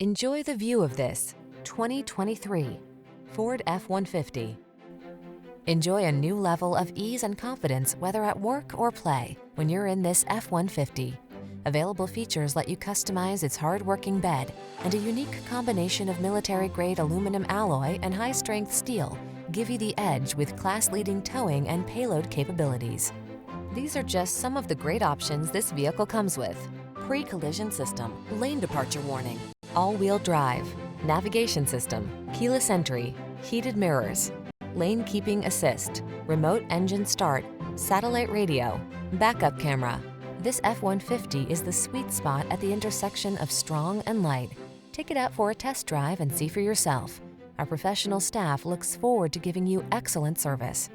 Enjoy the view of this 2023 Ford F-150. Enjoy a new level of ease and confidence whether at work or play when you're in this F-150. Available features let you customize its hard-working bed, and a unique combination of military-grade aluminum alloy and high-strength steel give you the edge with class-leading towing and payload capabilities. These are just some of the great options this vehicle comes with: pre-collision system, lane departure warning, all-wheel drive, navigation system, keyless entry, heated mirrors, lane keeping assist, remote engine start, satellite radio, backup camera. This F-150 is the sweet spot at the intersection of strong and light. Take it out for a test drive and see for yourself. Our professional staff looks forward to giving you excellent service.